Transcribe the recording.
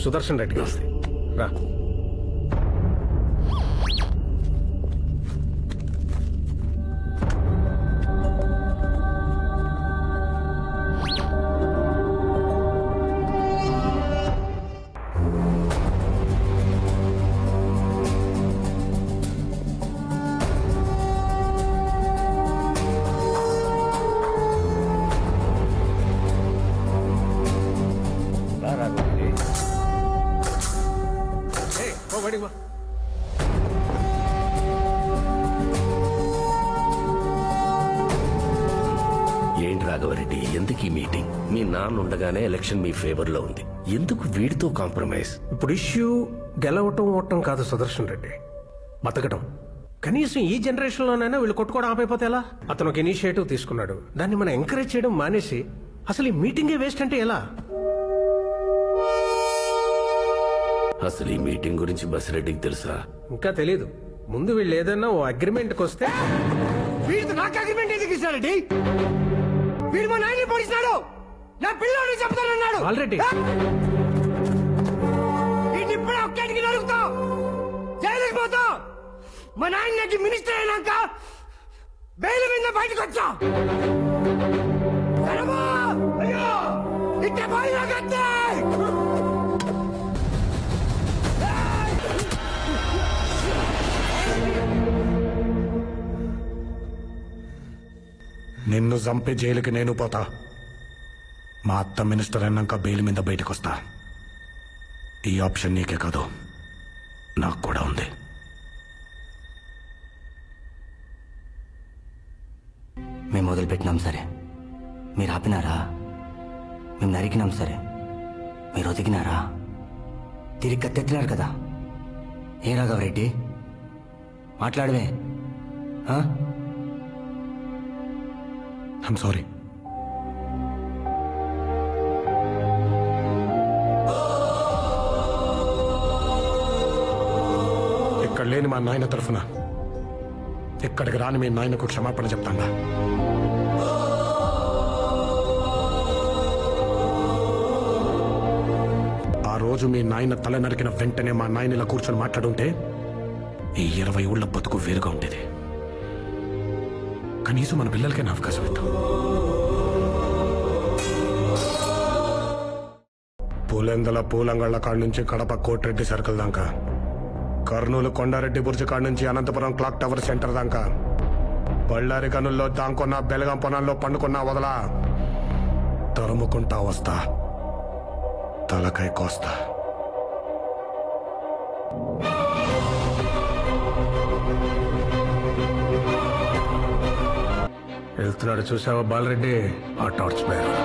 సుదర్శన్ రెడ్డికి వస్తాయి. రా. ఏంటి రాఘవరెడ్డి, ఎందుకు ఈ మీటింగ్? మీ నాన్న ఉండగానే ఎలక్షన్ మీ ఫేవర్ లో ఉంది, ఎందుకు వీడితో కాంప్రమైజ్? ఇప్పుడు ఇష్యూ గెలవటం ఓటం కాదు సుదర్శన్ రెడ్డి, బతకటం. కనీసం ఈ జనరేషన్ లోనైనా వీళ్ళు కొట్టుకోవడం ఆపైపోతే ఎలా? అతను ఒక ఇనిషియేటివ్ తీసుకున్నాడు, దాన్ని మనం ఎంకరేజ్ చేయడం మానేసి అసలు ఈ మీటింగే వేస్ట్ అంటే ఎలా? అసలు ఈ మీటింగ్ గురించి బసిరెడ్డికి తెలుసా? ఇంకా తెలీదు. ముందు వీళ్ళు ఏదైనా ఓ అగ్రిమెంట్కి వస్తే. వీడితో నాకు అగ్రిమెంట్ ఎందుకు ఇస్తారండి? వీడు మా నాయన్ని పొడిచినాడు, నా పిల్లల్ని చెప్తానన్నాడు. ఆల్రెడీ ఇప్పుడే ఒక్కటికి నరుగుతావు, జైలుకి పోతావు. మా నాయనకి మినిస్టర్ అయినాక బెయిల్ మీద బయటకు వచ్చా. అయ్యో ఇట్టే పోయి నాకంతే. నిన్ను చంపే జైలుకి నేను పోతా. మా అత్త మినిస్టర్ అన్నాక బెయిల్ మీద బయటకు వస్తా. ఈ ఆప్షన్ నీకే కాదు, నాకు కూడా ఉంది. మేము మొదలుపెట్టినాం సరే, మీరు ఆపినారా? మేము నరికినాం సరే, మీరు ఒదిగినారా? తిరిగి కత్తెత్తినారు కదా. ఏ రాఘవరెడ్డి మాట్లాడవే? I'm sorry. ఇక్కడ లేని మా నాయన తరఫున ఇక్కడికి రాని మీ నాయనకు క్షమాపణ చెప్తాంగా. ఆ రోజు మీ నాయన తల నరికిన వెంటనే మా నాయన ఇలా కూర్చొని మాట్లాడుంటే ఈ 20 ఊళ్ళ బతుకు వేరుగా ఉండేది. కనీసం మన పిల్లలకైనా అవకాశం ఇద్దాం. పూలెందల పూలంగళ్ళ కాడ నుంచి కడప కోటిరెడ్డి సర్కిల్ దాకా, కర్నూలు కొండారెడ్డి బుర్జి కాడ నుంచి అనంతపురం క్లాక్ టవర్ సెంటర్ దాకా, బళ్ళారి కనుల్లో దాంకున్న బెలగం పొనాల్లో పండుకున్నా వదలా, తరుముకుంటా వస్తా, తలకాయ కోస్తా. వెళ్తున్నాడు చూసావా బాలరెడ్డి, ఆ టార్చ్ బేరర్.